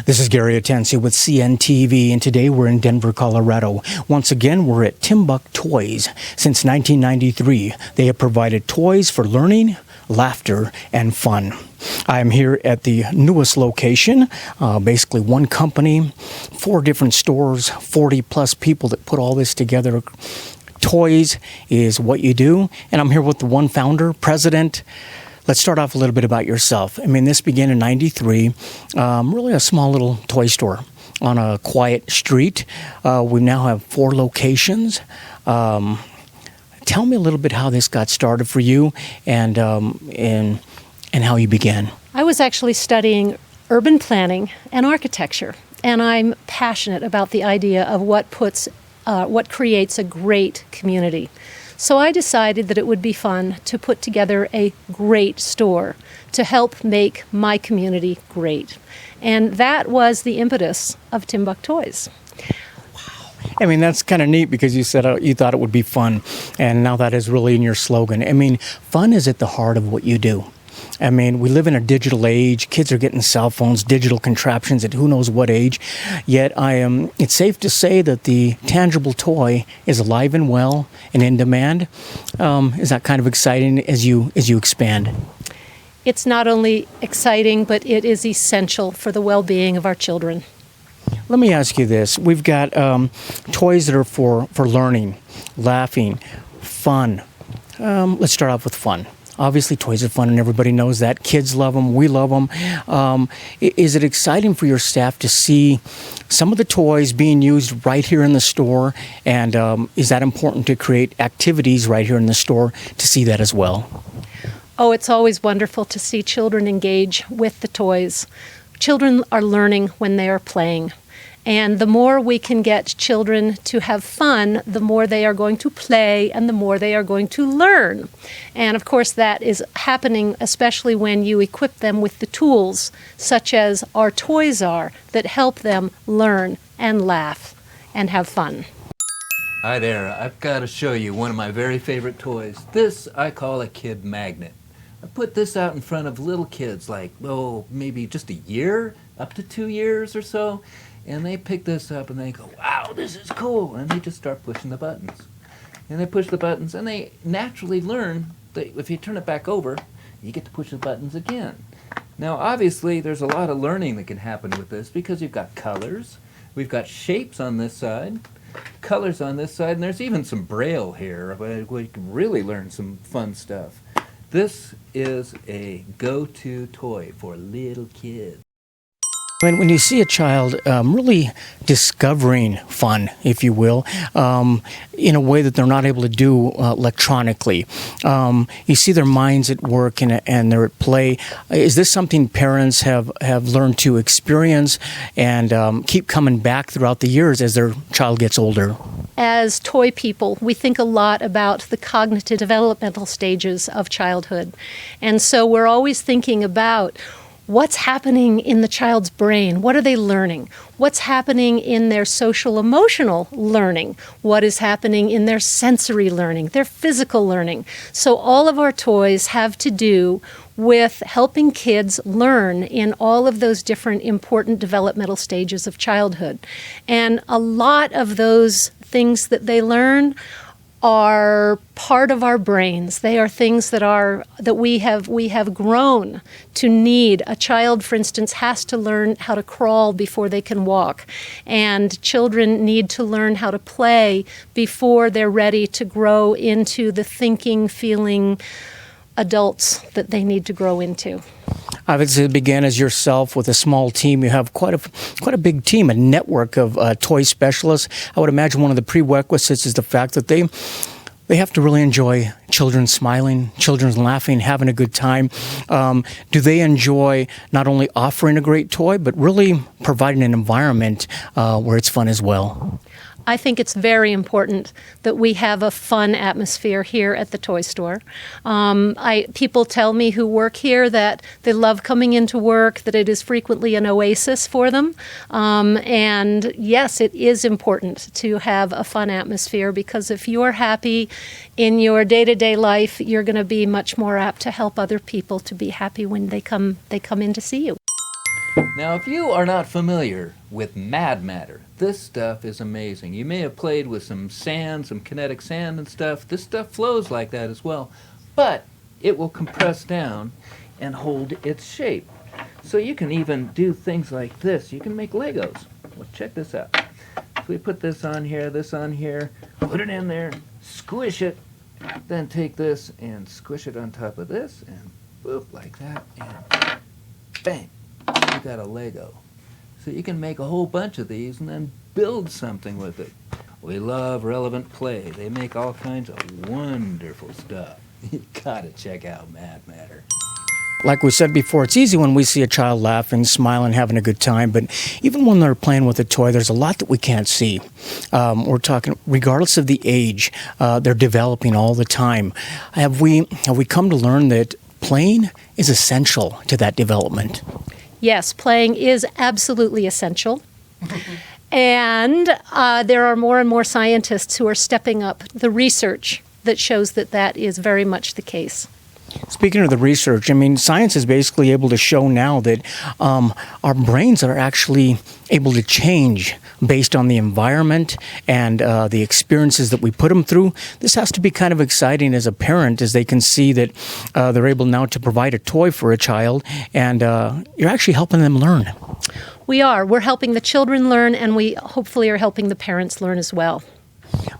This is Gary Atensi with CNTV, and today we're in Denver, Colorado. Once again, we're at Timbuk Toys. Since 1993, they have provided toys for learning, laughter, and fun. I'm here at the newest location, basically one company, 4 different stores, 40 plus people that put all this together. Toys is what you do, and I'm here with the one founder, president. Let's start off a little bit about yourself. I mean, this began in 93, really a small little toy store on a quiet street. We now have 4 locations. Tell me a little bit how this got started for you and how you began. I was actually studying urban planning and architecture, and I'm passionate about the idea of what creates a great community. So I decided that it would be fun to put together a great store to help make my community great. And that was the impetus of Timbuk Toys. I mean, that's kind of neat because you said you thought it would be fun, and now that is really in your slogan. I mean, fun is at the heart of what you do. I mean, we live in a digital age. Kids are getting cell phones, digital contraptions at who knows what age. Yet it's safe to say that the tangible toy is alive and well and in demand. Is that kind of exciting as you expand? It's not only exciting, but it is essential for the well-being of our children. Let me ask you this. We've got toys that are for learning, laughing, fun. Let's start off with fun. Obviously, toys are fun, and everybody knows that. Kids love them. We love them. Is it exciting for your staff to see some of the toys being used right here in the store? And is that important to create activities right here in the store to see that as well? Oh, it's always wonderful to see children engage with the toys. Children are learning when they are playing. And the more we can get children to have fun, the more they are going to play and the more they are going to learn. And of course that is happening especially when you equip them with the tools, such as our toys are, that help them learn and laugh and have fun. Hi there, I've got to show you one of my very favorite toys. This I call a kid magnet. I put this out in front of little kids like, maybe just a year, up to 2 years or so. And they pick this up and they go, wow, this is cool. And they just start pushing the buttons. And they push the buttons and they naturally learn that if you turn it back over, you get to push the buttons again. Now, obviously, there's a lot of learning that can happen with this because you've got colors. We've got shapes on this side, colors on this side, and there's even some braille here where you can really learn some fun stuff. This is a go-to toy for little kids. When you see a child really discovering fun, if you will, in a way that they're not able to do electronically, you see their minds at work and they're at play. Is this something parents have learned to experience and keep coming back throughout the years as their child gets older? As toy people, we think a lot about the cognitive developmental stages of childhood. And so we're always thinking about what's happening in the child's brain? What are they learning? What's happening in their social-emotional learning? What is happening in their sensory learning, their physical learning? So all of our toys have to do with helping kids learn in all of those different important developmental stages of childhood. And a lot of those things that they learn are part of our brains. They are things that we have grown to need. A child, for instance, has to learn how to crawl before they can walk, and children need to learn how to play before they're ready to grow into the thinking, feeling adults that they need to grow into. Obviously, it began as yourself with a small team. You have quite a big team, a network of toy specialists. I would imagine one of the prerequisites is the fact that they have to really enjoy children smiling, children laughing, having a good time. Do they enjoy not only offering a great toy, but really providing an environment where it's fun as well? I think it's very important that we have a fun atmosphere here at the toy store. People tell me who work here that they love coming into work, that it is frequently an oasis for them. And yes, it is important to have a fun atmosphere, because if you're happy in your day-to-day life, you're going to be much more apt to help other people to be happy when they come in to see you. Now, if you are not familiar with Mad Matter, this stuff is amazing. You may have played with some sand, some kinetic sand and stuff. This stuff flows like that as well, but it will compress down and hold its shape. So you can even do things like this. You can make Legos. Well, check this out. So we put this on here, put it in there, squish it, then take this and squish it on top of this, and boop, like that, and bang. You got a Lego. So you can make a whole bunch of these and then build something with it. We love Relevant Play. They make all kinds of wonderful stuff. You gotta check out Mad Matter. Like we said before, it's easy when we see a child laughing, smiling, having a good time, but even when they're playing with a toy, there's a lot that we can't see. We're talking, regardless of the age, they're developing all the time. Have we come to learn that playing is essential to that development? Yes, playing is absolutely essential. And there are more and more scientists who are stepping up the research that shows that that is very much the case. Speaking of the research, I mean, science is basically able to show now that our brains are actually able to change based on the environment and the experiences that we put them through. This has to be kind of exciting as a parent, as they can see that they're able now to provide a toy for a child, and you're actually helping them learn. We are. We're helping the children learn, and we hopefully are helping the parents learn as well.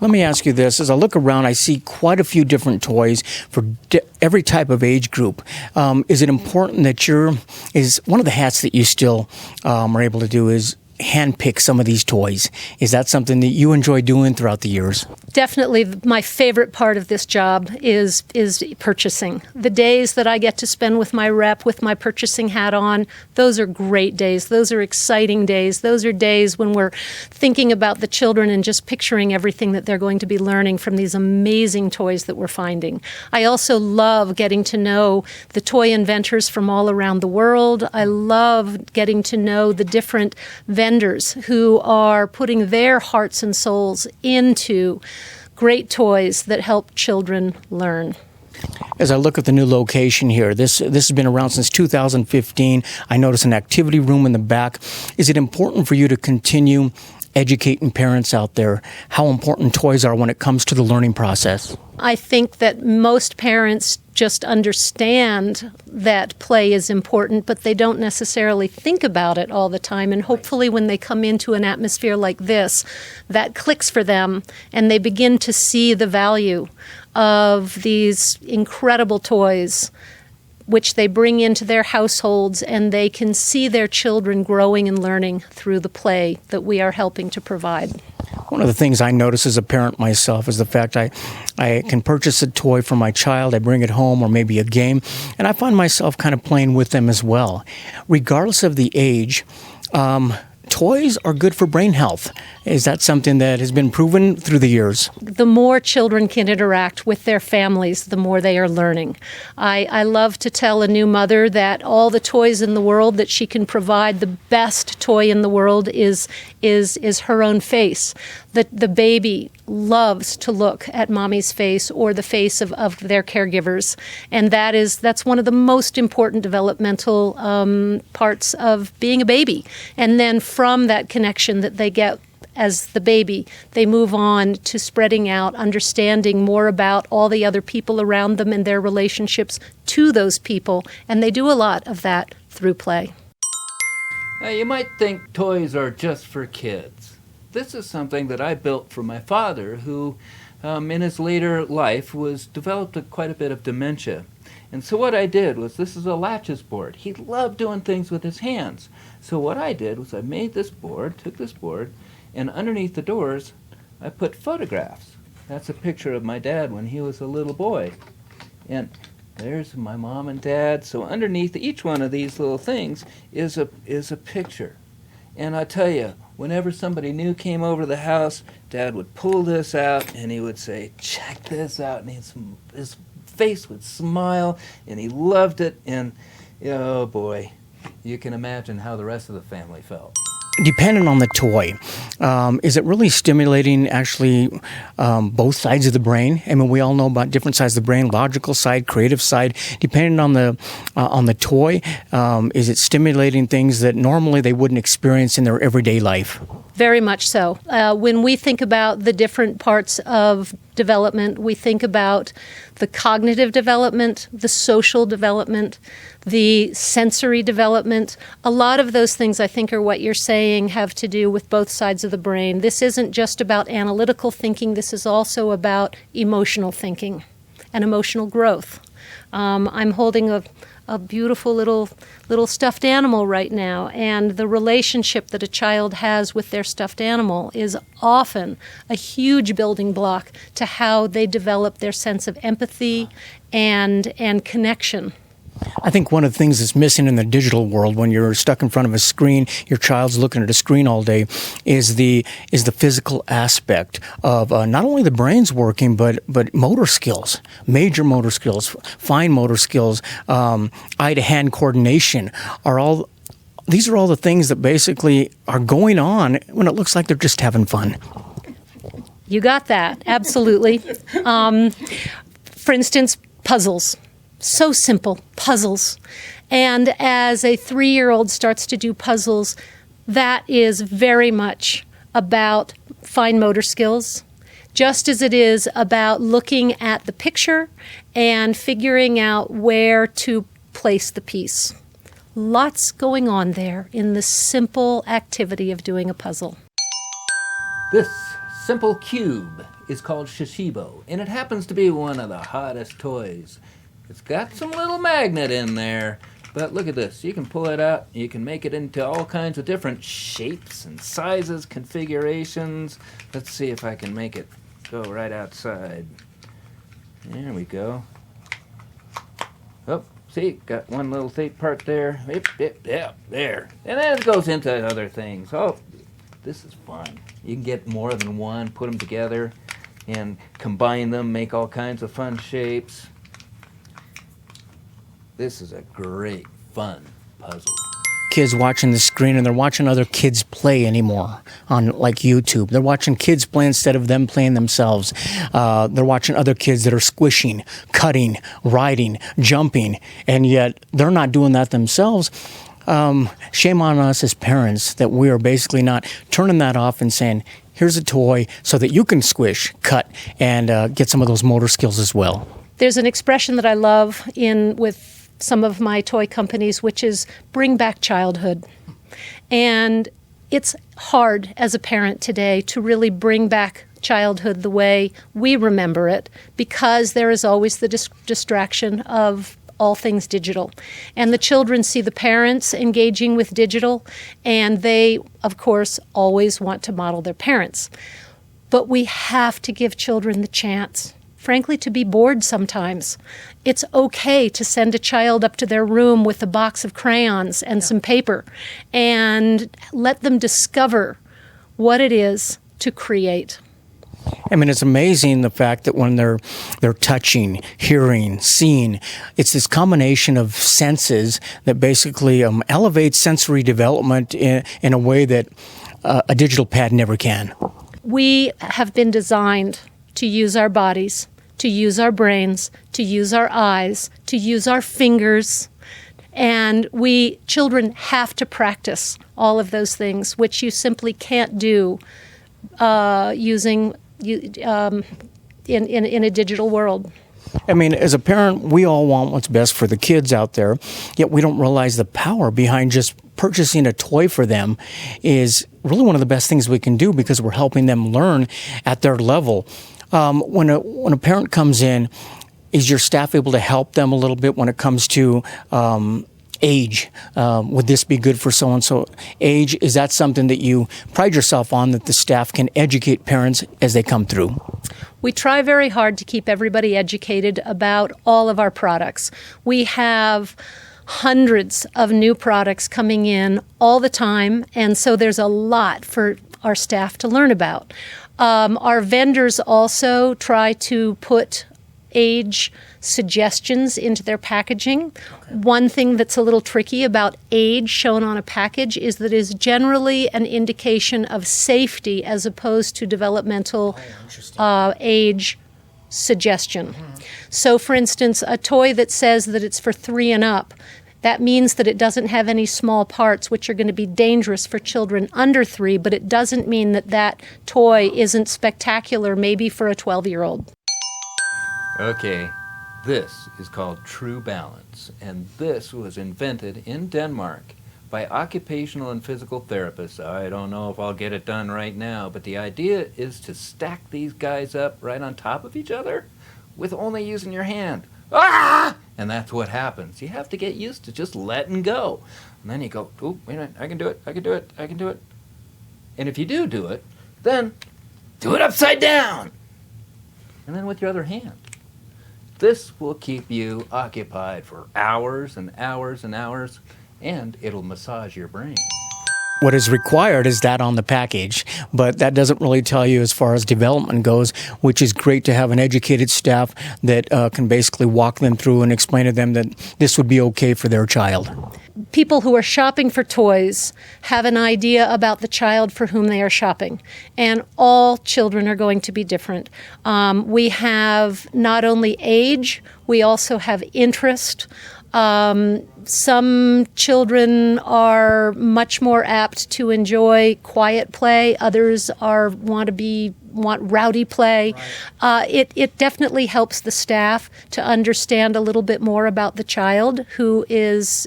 Let me ask you this. As I look around, I see quite a few different toys for every type of age group. Is it important that is one of the hats that you still are able to do is handpick some of these toys? Is that something that you enjoy doing throughout the years? Definitely my favorite part of this job is purchasing. The days that I get to spend with my rep, with my purchasing hat on, those are great days. Those are exciting days. Those are days when we're thinking about the children and just picturing everything that they're going to be learning from these amazing toys that we're finding. I also love getting to know the toy inventors from all around the world. I love getting to know the different vendors who are putting their hearts and souls into great toys that help children learn. As I look at the new location here, this has been around since 2015. I notice an activity room in the back. Is it important for you to continue educating parents out there how important toys are when it comes to the learning process? I think that most parents just understand that play is important, but they don't necessarily think about it all the time. And hopefully when they come into an atmosphere like this, that clicks for them and they begin to see the value of these incredible toys which they bring into their households, and they can see their children growing and learning through the play that we are helping to provide. One of the things I notice as a parent myself is the fact I can purchase a toy for my child, I bring it home, or maybe a game, and I find myself kind of playing with them as well. Regardless of the age, toys are good for brain health. Is that something that has been proven through the years? The more children can interact with their families, the more they are learning. I love to tell a new mother that all the toys in the world that she can provide, the best toy in the world is her own face. The baby loves to look at mommy's face or the face of their caregivers, and that's one of the most important developmental parts of being a baby. And then from that connection that they get as the baby, they move on to spreading out, understanding more about all the other people around them and their relationships to those people, and they do a lot of that through play. Now, you might think toys are just for kids. This is something that I built for my father, who in his later life developed quite a bit of dementia. And so what I did was, this is a latches board. He loved doing things with his hands. So what I did was I made this board, took this board, and underneath the doors I put photographs. That's a picture of my dad when he was a little boy. And there's my mom and dad. So underneath each one of these little things is a picture. And I tell you, whenever somebody new came over to the house, Dad would pull this out and he would say, "Check this out." And his face would smile, and he loved it. And oh boy, you can imagine how the rest of the family felt. depending on the toy, is it really stimulating actually both sides of the brain? I mean, we all know about different sides of the brain: logical side, creative side. Depending on the toy, is it stimulating things that normally they wouldn't experience in their everyday life? Very much so. When we think about the different parts of development, we think about the cognitive development, the social development, the sensory development. A lot of those things, I think, are what you're saying have to do with both sides of the brain. This isn't just about analytical thinking. This is also about emotional thinking and emotional growth. I'm holding a beautiful little stuffed animal right now, and the relationship that a child has with their stuffed animal is often a huge building block to how they develop their sense of empathy and connection. I think one of the things that's missing in the digital world, when you're stuck in front of a screen, your child's looking at a screen all day, is the physical aspect of not only the brain's working, but motor skills, major motor skills, fine motor skills, eye-to-hand coordination these are all the things that basically are going on when it looks like they're just having fun. You got that, absolutely. For instance, puzzles. So simple, puzzles. And as a 3-year-old starts to do puzzles, that is very much about fine motor skills, just as it is about looking at the picture and figuring out where to place the piece. Lots going on there in the simple activity of doing a puzzle. This simple cube is called Shishibo, and it happens to be one of the hottest toys. It's got some little magnet in there, but look at this. You can pull it out. You can make it into all kinds of different shapes and sizes, configurations. Let's see if I can make it go right outside. There we go. Oh, see, got one little thick part there. Yep, there. And then it goes into other things. Oh, this is fun. You can get more than one, put them together, and combine them, make all kinds of fun shapes. This is a great, fun puzzle. Kids watching the screen, and they're watching other kids play anymore on like YouTube. They're watching kids play instead of them playing themselves. They're watching other kids that are squishing, cutting, riding, jumping, and yet they're not doing that themselves. Shame on us as parents that we are basically not turning that off and saying, here's a toy so that you can squish, cut, and get some of those motor skills as well. There's an expression that I love with some of my toy companies, which is bring back childhood. And it's hard as a parent today to really bring back childhood the way we remember it, because there is always the distraction of all things digital. And the children see the parents engaging with digital, and they, of course, always want to model their parents. But we have to give children the chance, frankly, to be bored sometimes. It's okay to send a child up to their room with a box of crayons and some paper and let them discover what it is to create. I mean, it's amazing the fact that when they're touching, hearing, seeing, it's this combination of senses that basically elevates sensory development in a way that a digital pad never can. We have been designed to use our bodies, to use our brains, to use our eyes, to use our fingers. And children have to practice all of those things, which you simply can't do using in a digital world. I mean, as a parent, we all want what's best for the kids out there, yet we don't realize the power behind just purchasing a toy for them is really one of the best things we can do, because we're helping them learn at their level. When a parent comes in, is your staff able to help them a little bit when it comes to age? Would this be good for so-and-so age? Is that something that you pride yourself on, that the staff can educate parents as they come through? We try very hard to keep everybody educated about all of our products. We have hundreds of new products coming in all the time, and so there's a lot for our staff to learn about. Our vendors also try to put age suggestions into their packaging. One thing that's a little tricky about age shown on a package is that it is generally an indication of safety as opposed to developmental age suggestion. So, for instance, a toy that says that it's for 3 and up, that means that it doesn't have any small parts which are going to be dangerous for children under 3, but it doesn't mean that that toy isn't spectacular maybe for a 12-year-old. Okay, this is called True Balance, and this was invented in Denmark by occupational and physical therapists. I don't know if I'll get it done right now, but the idea is to stack these guys up right on top of each other with only using your hand. Ah! And that's what happens. You have to get used to just letting go. And then you go, oh, wait a minute, I can do it, I can do it, I can do it. And if you do it, then do it upside down. And then with your other hand. This will keep you occupied for hours and hours and hours, and it'll massage your brain. What is required is that on the package, but that doesn't really tell you as far as development goes, which is great to have an educated staff that can basically walk them through and explain to them that this would be okay for their child. People who are shopping for toys have an idea about the child for whom they are shopping, and all children are going to be different. We have not only age, we also have interest. Some children are much more apt to enjoy quiet play. Others want rowdy play. Right. It definitely helps the staff to understand a little bit more about the child who is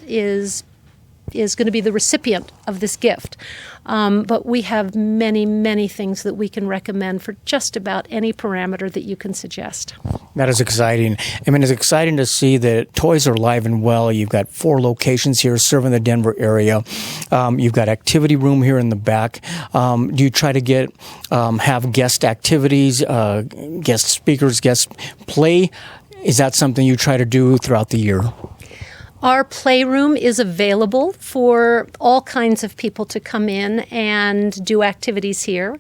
going to be the recipient of this gift. But we have many, many things that we can recommend for just about any parameter that you can suggest. That is exciting. I mean, it's exciting to see that toys are alive and well. You've got 4 locations here serving the Denver area. You've got activity room here in the back. Do you try to have guest activities, guest speakers, guest play? Is that something you try to do throughout the year? Our playroom is available for all kinds of people to come in and do activities here.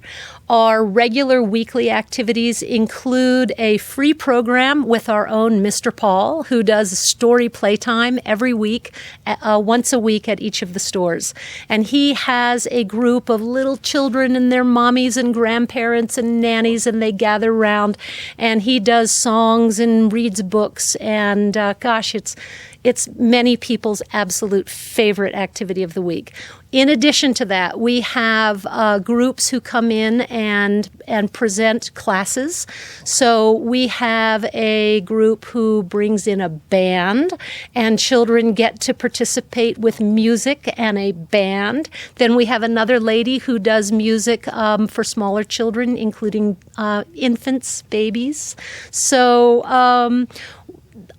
Our regular weekly activities include a free program with our own Mr. Paul, who does story playtime every week, once a week at each of the stores. And he has a group of little children and their mommies and grandparents and nannies, and they gather around, and he does songs and reads books, and it's many people's absolute favorite activity of the week. In addition to that, we have groups who come in and present classes. So we have a group who brings in a band, and children get to participate with music and a band. Then we have another lady who does music for smaller children, including infants, babies. So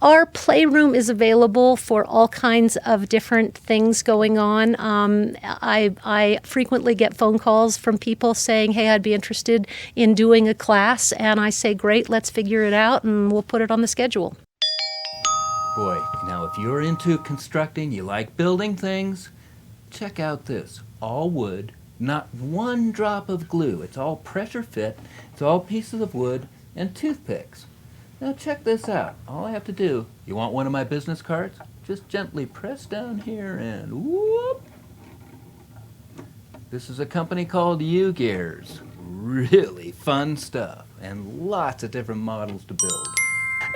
our playroom is available for all kinds of different things going on. I frequently get phone calls from people saying, hey, I'd be interested in doing a class. And I say, great, let's figure it out, and we'll put it on the schedule. Boy, now if you're into constructing, you like building things, check out this. All wood, not one drop of glue. It's all pressure fit. It's all pieces of wood and toothpicks. Now check this out. All I have to do, you want one of my business cards? Just gently press down here and whoop. This is a company called U-Gears. Really fun stuff and lots of different models to build.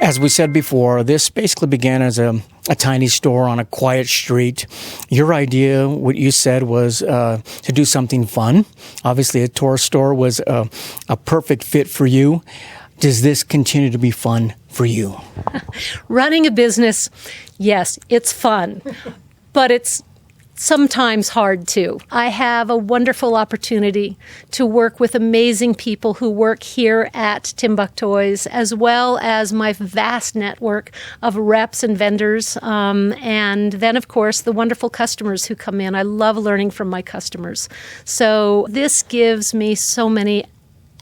As we said before, this basically began as a tiny store on a quiet street. Your idea, what you said, was to do something fun. Obviously, a toy store was a perfect fit for you. Does this continue to be fun for you? Running a business, yes, it's fun, but it's sometimes hard too. I have a wonderful opportunity to work with amazing people who work here at Timbuk Toys, as well as my vast network of reps and vendors, and then, of course, the wonderful customers who come in. I love learning from my customers. So this gives me so many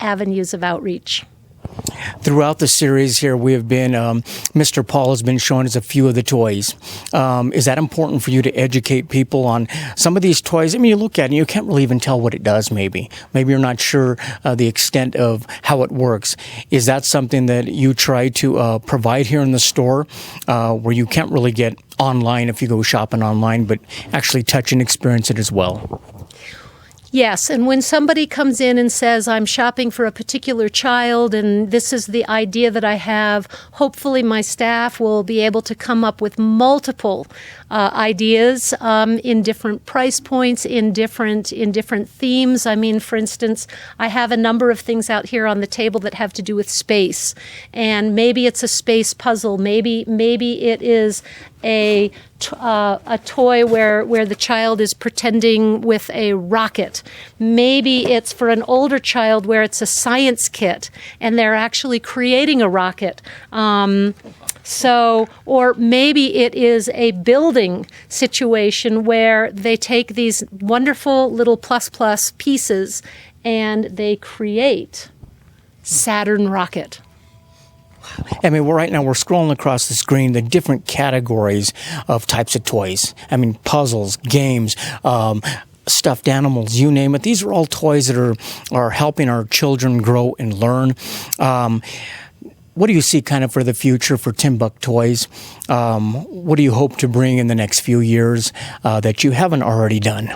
avenues of outreach. Throughout the series here, we have been, Mr. Paul has been showing us a few of the toys. Is that important for you to educate people on some of these toys? I mean, you look at it and you can't really even tell what it does, maybe. Maybe you're not sure the extent of how it works. Is that something that you try to provide here in the store where you can't really get online if you go shopping online, but actually touch and experience it as well? Yes, and when somebody comes in and says, I'm shopping for a particular child and this is the idea that I have, hopefully my staff will be able to come up with multiple ideas in different price points, in different themes. I mean, for instance, I have a number of things out here on the table that have to do with space, and maybe it's a space puzzle. Maybe it is a toy where the child is pretending with a rocket. Maybe it's for an older child where it's a science kit and they're actually creating a rocket. Or maybe it is a building situation where they take these wonderful little plus pieces and they create Saturn rocket. I mean, right now we're scrolling across the screen the different categories of types of toys. I mean, puzzles, games, stuffed animals, you name it. These are all toys that are helping our children grow and learn. What do you see kind of for the future for Timbuk Toys? What do you hope to bring in the next few years that you haven't already done?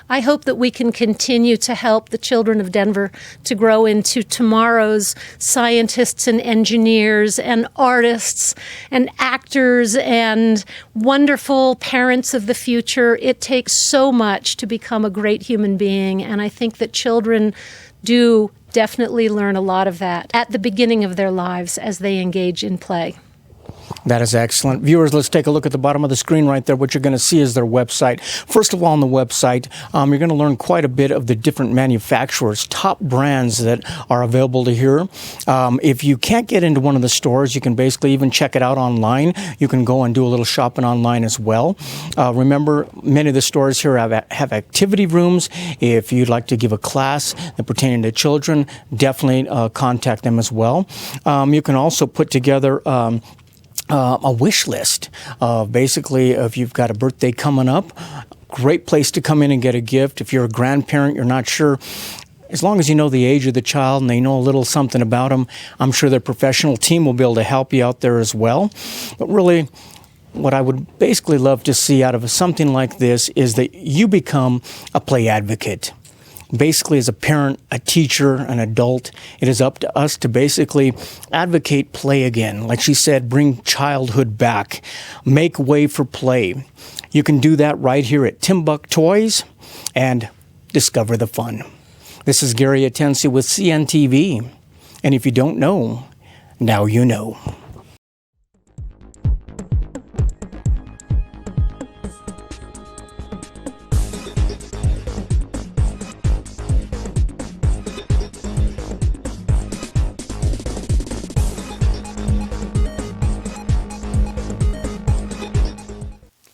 I hope that we can continue to help the children of Denver to grow into tomorrow's scientists and engineers and artists and actors and wonderful parents of the future. It takes so much to become a great human being, and I think that children do definitely learn a lot of that at the beginning of their lives as they engage in play. That is excellent. Viewers, let's take a look at the bottom of the screen right there. What you're going to see is their website. First of all, on the website, you're going to learn quite a bit of the different manufacturers, top brands that are available to here. If you can't get into one of the stores, you can basically even check it out online. You can go and do a little shopping online as well. Remember, many of the stores here have activity rooms. If you'd like to give a class pertaining to children, definitely contact them as well. You can also put together a wish list. Basically, if you've got a birthday coming up, great place to come in and get a gift. If you're a grandparent, you're not sure, as long as you know the age of the child and they know a little something about them, I'm sure their professional team will be able to help you out there as well. But really, what I would basically love to see out of something like this is that you become a play advocate. Basically, as a parent, a teacher, an adult, it is up to us to basically advocate play again. Like she said, bring childhood back, make way for play. You can do that right here at Timbuk Toys and discover the fun. This is Gary Atensi with CNTV. And if you don't know, now you know.